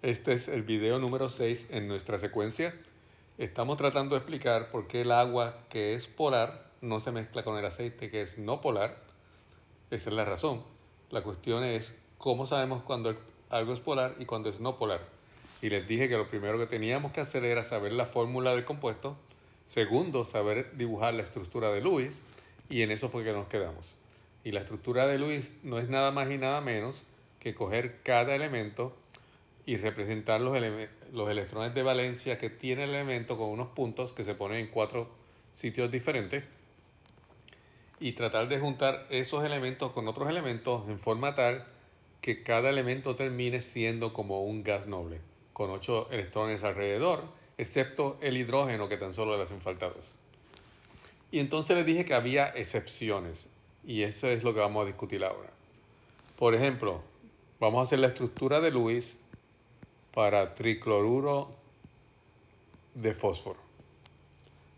Este es el video número 6 en nuestra secuencia. Estamos tratando de explicar por qué el agua que es polar no se mezcla con el aceite que es no polar. Esa es la razón. La cuestión es cómo sabemos cuando algo es polar y cuando es no polar. Y les dije que lo primero que teníamos que hacer era saber la fórmula del compuesto. Segundo, saber dibujar la estructura de Lewis. Y en eso fue que nos quedamos. Y la estructura de Lewis no es nada más y nada menos que coger cada elemento y representar los electrones de valencia que tiene el elemento con unos puntos que se ponen en 4 sitios diferentes y tratar de juntar esos elementos con otros elementos en forma tal que cada elemento termine siendo como un gas noble, con 8 electrones alrededor, excepto el hidrógeno que tan solo le hacen falta 2. Y entonces les dije que había excepciones, y eso es lo que vamos a discutir ahora. Por ejemplo, vamos a hacer la estructura de Lewis para tricloruro de fósforo.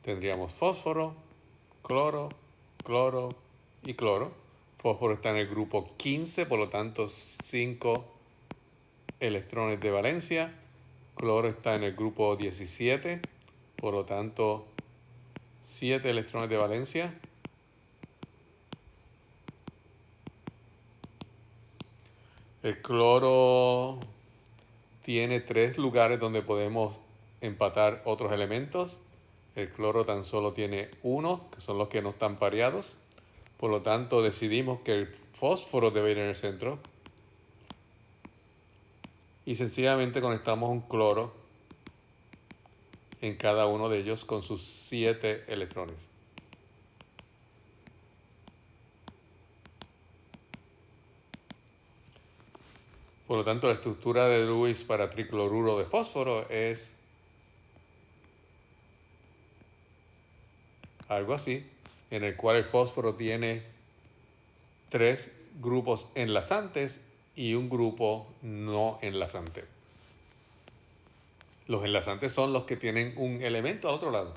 Tendríamos fósforo, cloro, cloro y cloro. Fósforo está en el grupo 15, por lo tanto 5 electrones de valencia. Cloro está en el grupo 17, por lo tanto 7 electrones de valencia. El cloro tiene 3 lugares donde podemos empatar otros elementos. El cloro tan solo tiene 1, que son los que no están pareados. Por lo tanto, decidimos que el fósforo debe ir en el centro. Y sencillamente conectamos un cloro en cada uno de ellos con sus 7 electrones. Por lo tanto, la estructura de Lewis para tricloruro de fósforo es algo así, en el cual el fósforo tiene 3 grupos enlazantes y un grupo no enlazante. Los enlazantes son los que tienen un elemento al otro lado.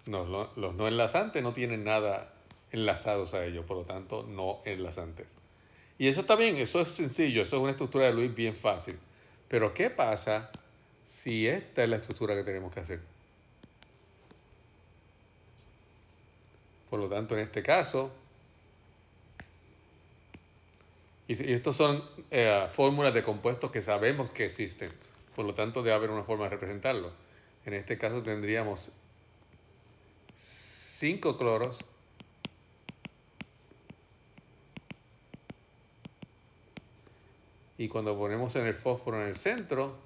Los no enlazantes no tienen nada enlazados a ellos, por lo tanto, no enlazantes. Y eso está bien, eso es sencillo, eso es una estructura de Lewis bien fácil. Pero ¿qué pasa si esta es la estructura que tenemos que hacer? Por lo tanto, en este caso, y estos son fórmulas de compuestos que sabemos que existen. Por lo tanto, debe haber una forma de representarlo. En este caso tendríamos 5 cloros y cuando ponemos en el fósforo en el centro,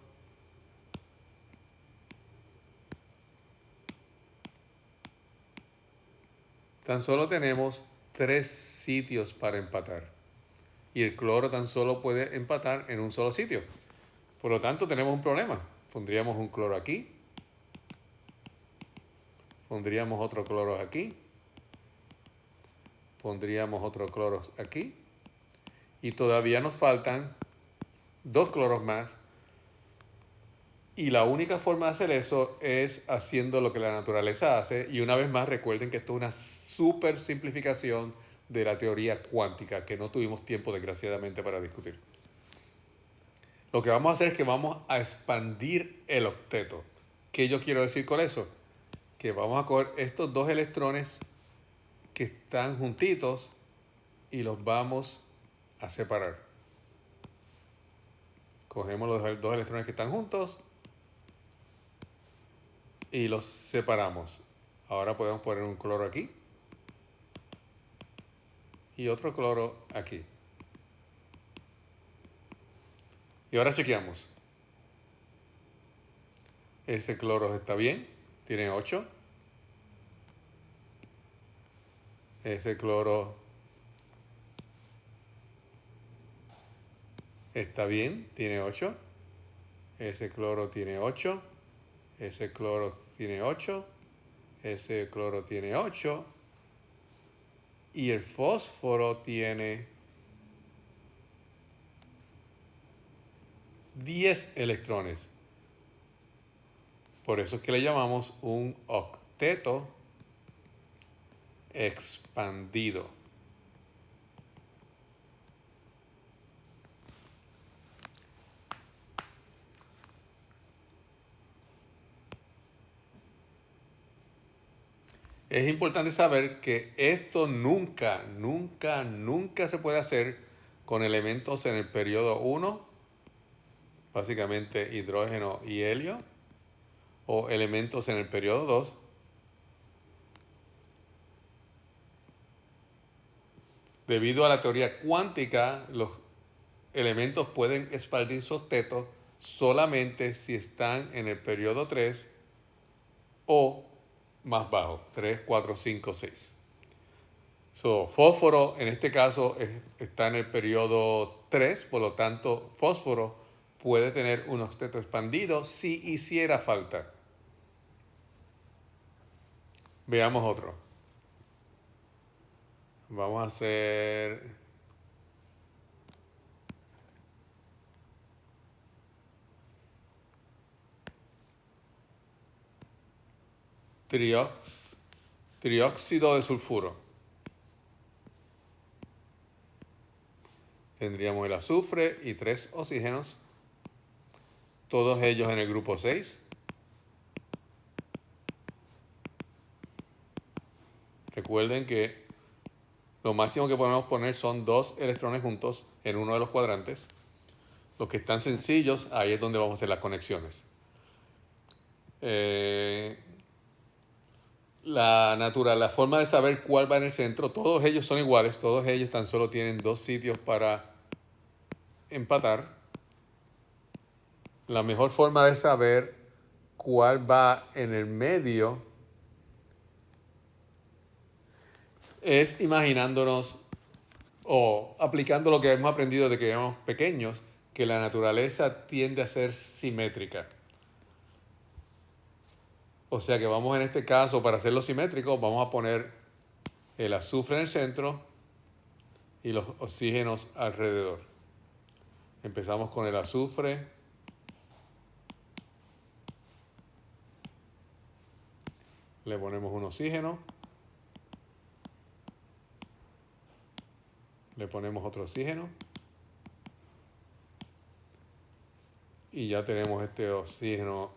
tan solo tenemos 3 sitios para empatar. Y el cloro tan solo puede empatar en un solo sitio. Por lo tanto, tenemos un problema. Pondríamos un cloro aquí. Pondríamos otro cloro aquí. Pondríamos otro cloro aquí. Y todavía nos faltan 2 cloros más. Y la única forma de hacer eso es haciendo lo que la naturaleza hace. Y una vez más, recuerden que esto es una súper simplificación de la teoría cuántica que no tuvimos tiempo, desgraciadamente, para discutir. Lo que vamos a hacer es que vamos a expandir el octeto. ¿Qué yo quiero decir con eso? Que vamos a coger estos 2 electrones que están juntitos y los vamos a separar. Cogemos los 2 electrones que están juntos y los separamos. Ahora podemos poner un cloro aquí y otro cloro aquí. Y ahora chequeamos. Ese cloro está bien, tiene 8. Ese cloro está bien, tiene 8. Ese cloro tiene 8. Ese cloro tiene 8. Ese cloro tiene 8. Y el fósforo tiene 10 electrones. Por eso es que le llamamos un octeto expandido. Es importante saber que esto nunca, nunca, nunca se puede hacer con elementos en el periodo 1, básicamente hidrógeno y helio, o elementos en el periodo 2, debido a la teoría cuántica, los elementos pueden expandir su octeto solamente si están en el periodo 3 o más bajo, 3, 4, 5, 6. Fósforo en este caso está en el periodo 3, por lo tanto fósforo puede tener un octeto expandido si hiciera falta. Veamos otro. Vamos a hacer trióxido de sulfuro. Tendríamos el azufre y 3 oxígenos, todos ellos en el grupo 6. Recuerden que lo máximo que podemos poner son 2 electrones juntos en uno de los cuadrantes. Los que están sencillos, ahí es donde vamos a hacer las conexiones. La forma de saber cuál va en el centro, todos ellos son iguales, todos ellos tan solo tienen 2 sitios para empatar. La mejor forma de saber cuál va en el medio es imaginándonos o aplicando lo que hemos aprendido de que éramos pequeños, que la naturaleza tiende a ser simétrica. O sea que vamos en este caso, para hacerlo simétrico, vamos a poner el azufre en el centro y los oxígenos alrededor. Empezamos con el azufre. Le ponemos un oxígeno. Le ponemos otro oxígeno. Y ya tenemos este oxígeno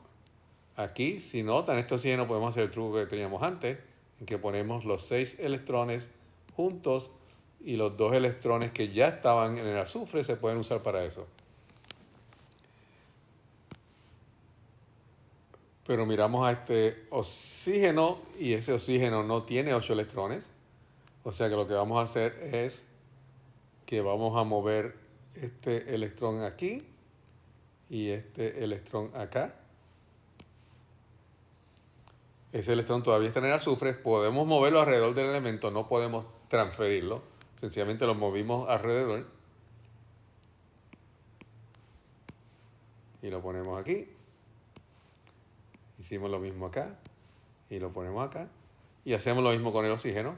aquí. Si notan, este oxígeno podemos hacer el truco que teníamos antes, en que ponemos los 6 electrones juntos y los 2 electrones que ya estaban en el azufre se pueden usar para eso. Pero miramos a este oxígeno y ese oxígeno no tiene 8 electrones. O sea que lo que vamos a hacer es que vamos a mover este electrón aquí y este electrón acá. Ese electrón todavía está en el azufre. Podemos moverlo alrededor del elemento, no podemos transferirlo. Sencillamente lo movimos alrededor. Y lo ponemos aquí. Hicimos lo mismo acá. Y lo ponemos acá. Y hacemos lo mismo con el oxígeno.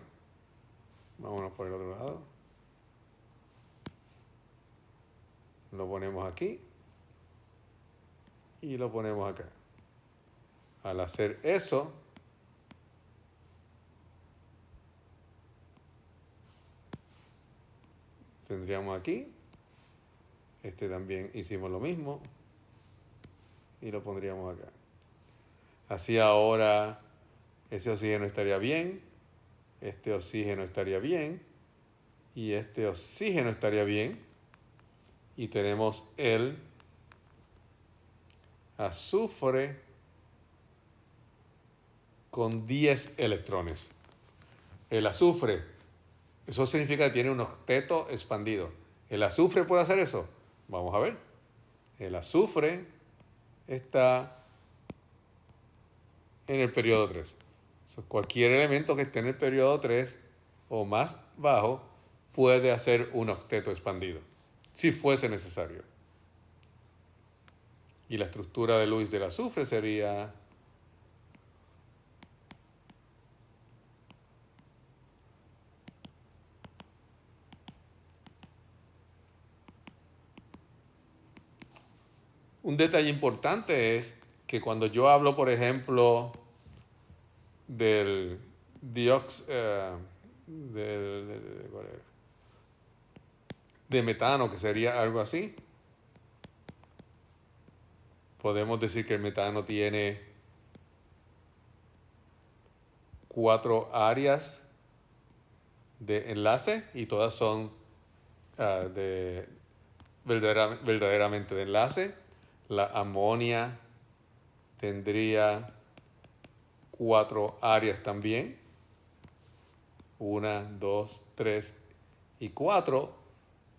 Vámonos por el otro lado. Lo ponemos aquí. Y lo ponemos acá. Al hacer eso, tendríamos aquí. Este también hicimos lo mismo. Y lo pondríamos acá. Así ahora ese oxígeno estaría bien. Este oxígeno estaría bien. Y este oxígeno estaría bien. Y tenemos el azufre con 10 electrones. El azufre, eso significa que tiene un octeto expandido. ¿El azufre puede hacer eso? Vamos a ver. El azufre está en el periodo 3. Cualquier elemento que esté en el periodo 3 o más bajo puede hacer un octeto expandido, si fuese necesario. Y la estructura de Lewis del azufre sería un detalle importante es que cuando yo hablo, por ejemplo, del de metano, que sería algo así, podemos decir que el metano tiene 4 áreas de enlace y todas son verdaderamente de enlace. La amonia tendría 4 áreas también. 1, 2, 3 y 4,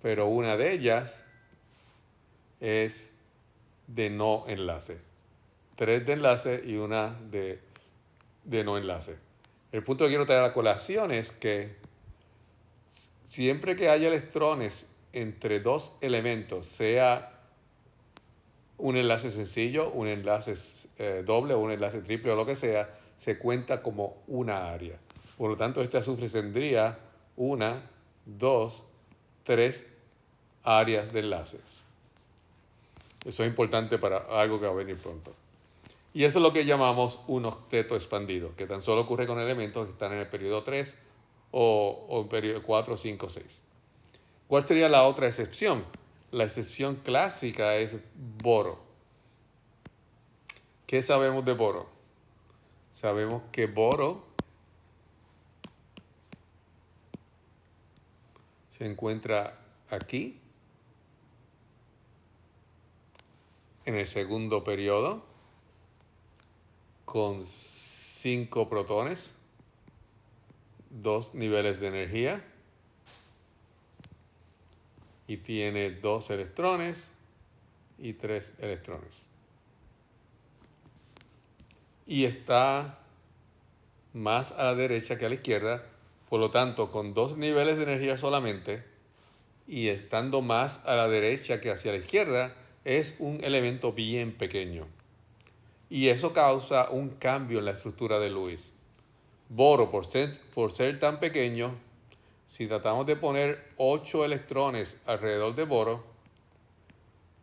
pero una de ellas es de no enlace. 3 de enlace y una de no enlace. El punto que quiero traer a colación es que siempre que haya electrones entre dos elementos, sea un enlace sencillo, un enlace doble o un enlace triple o lo que sea, se cuenta como una área. Por lo tanto, este azufre tendría 1, 2, 3 áreas de enlaces. Eso es importante para algo que va a venir pronto. Y eso es lo que llamamos un octeto expandido, que tan solo ocurre con elementos que están en el periodo 3 o en periodo 4, 5, 6. ¿Cuál sería la otra excepción? La excepción clásica es boro. ¿Qué sabemos de boro? Sabemos que boro se encuentra aquí, en el segundo periodo, con 5 protones, 2 niveles de energía, y tiene 2 electrones y 3 electrones. Y está más a la derecha que a la izquierda, por lo tanto, con 2 niveles de energía solamente, y estando más a la derecha que hacia la izquierda, es un elemento bien pequeño. Y eso causa un cambio en la estructura de Lewis. Boro, por ser tan pequeño, si tratamos de poner 8 electrones alrededor de boro,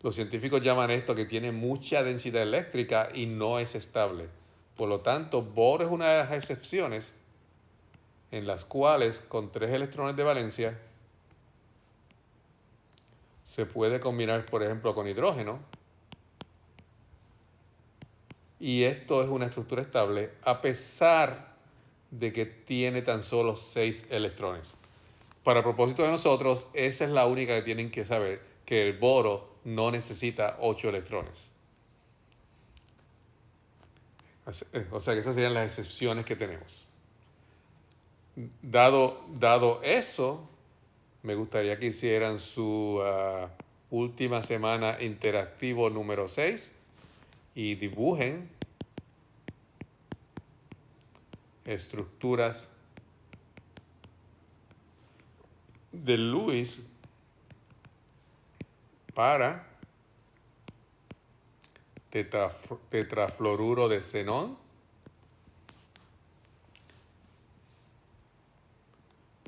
los científicos llaman esto que tiene mucha densidad eléctrica y no es estable. Por lo tanto, boro es una de las excepciones en las cuales con 3 electrones de valencia se puede combinar, por ejemplo, con hidrógeno. Y esto es una estructura estable a pesar de que tiene tan solo 6 electrones. Para propósito de nosotros, esa es la única que tienen que saber, que el boro no necesita 8 electrones. O sea que esas serían las excepciones que tenemos. Dado eso, me gustaría que hicieran su última semana interactivo número 6 y dibujen estructuras de Lewis para tetrafluoruro de xenón,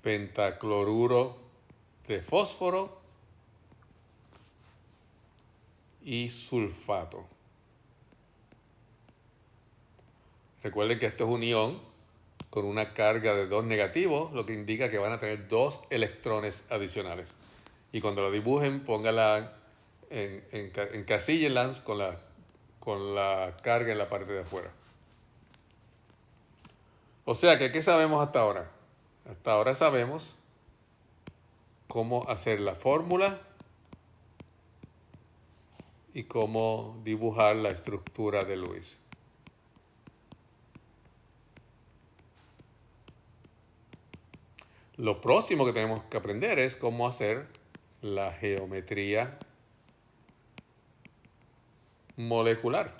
pentacloruro de fósforo y sulfato. Recuerden que esto es un ion con una carga de 2 negativos, lo que indica que van a tener 2 electrones adicionales. Y cuando lo dibujen, póngala encasíllenlas con la carga en la parte de afuera. O sea que, ¿qué sabemos hasta ahora? Hasta ahora sabemos cómo hacer la fórmula y cómo dibujar la estructura de Lewis. Lo próximo que tenemos que aprender es cómo hacer la geometría molecular.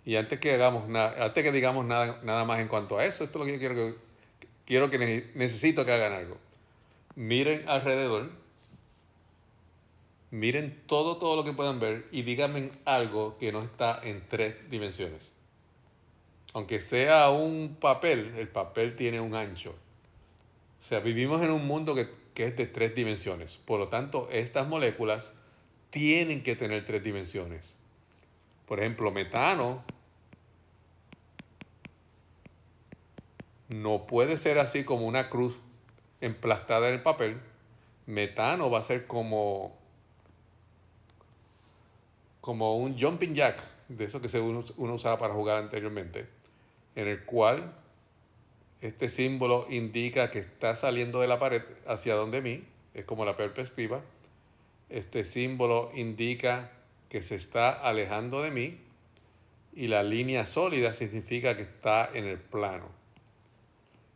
Y antes que digamos nada más en cuanto a eso, esto es lo que quiero que necesito que hagan algo. Miren alrededor, miren todo lo que puedan ver y díganme algo que no está en 3 dimensiones. Aunque sea un papel, el papel tiene un ancho. O sea, vivimos en un mundo que es de 3 dimensiones. Por lo tanto, estas moléculas tienen que tener 3 dimensiones. Por ejemplo, metano no puede ser así como una cruz emplastada en el papel. Metano va a ser como un jumping jack, de eso que uno usaba para jugar anteriormente. en el cual este símbolo indica que está saliendo de la pared hacia donde mí, es como la perspectiva. Este símbolo indica que se está alejando de mí y la línea sólida significa que está en el plano.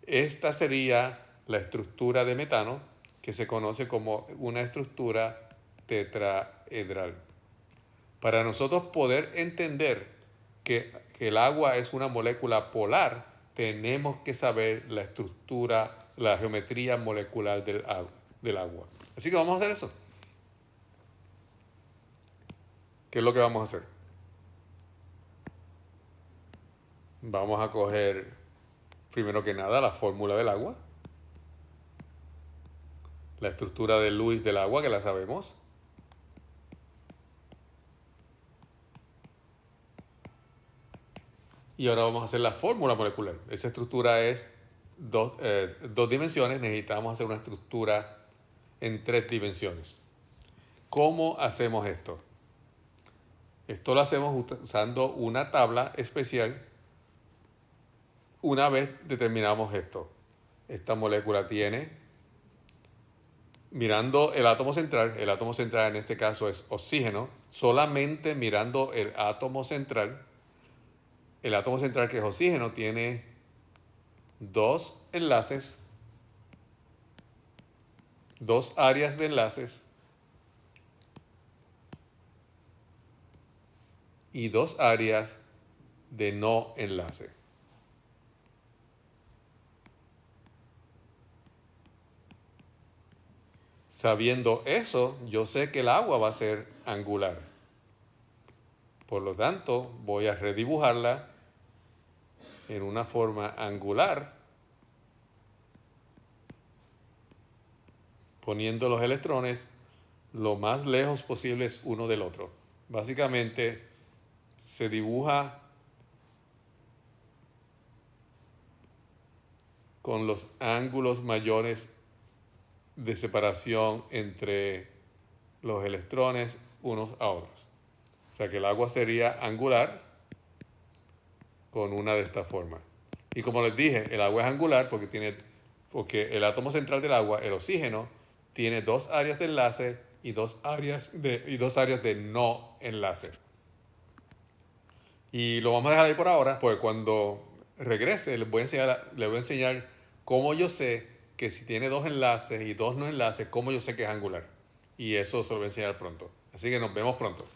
Esta sería la estructura de metano, que se conoce como una estructura tetraedral. Para nosotros poder entender que el agua es una molécula polar, tenemos que saber la estructura, la geometría molecular del agua. Así que vamos a hacer eso. ¿Qué es lo que vamos a hacer? Vamos a coger, primero que nada, la fórmula del agua. La estructura de Lewis del agua, que la sabemos. Y ahora vamos a hacer la fórmula molecular. Esa estructura es dos dimensiones. Necesitamos hacer una estructura en 3 dimensiones. ¿Cómo hacemos esto? Esto lo hacemos usando una tabla especial. Una vez determinamos esto, esta molécula tiene, mirando el átomo central en este caso es oxígeno, solamente mirando el átomo central que es oxígeno tiene 2 enlaces, 2 áreas de enlaces y 2 áreas de no enlace. Sabiendo eso, yo sé que el agua va a ser angular. Por lo tanto, voy a redibujarla en una forma angular, poniendo los electrones lo más lejos posibles uno del otro. Básicamente, se dibuja con los ángulos mayores de separación entre los electrones unos a otros. O sea que el agua sería angular con una de estas formas. Y como les dije, el agua es angular porque el átomo central del agua, el oxígeno, tiene 2 áreas de enlace y 2 áreas de no enlace. Y lo vamos a dejar ahí por ahora, porque cuando regrese les voy a enseñar cómo yo sé que si tiene 2 enlaces y 2 no enlaces, cómo yo sé que es angular. Y eso se lo voy a enseñar pronto. Así que nos vemos pronto.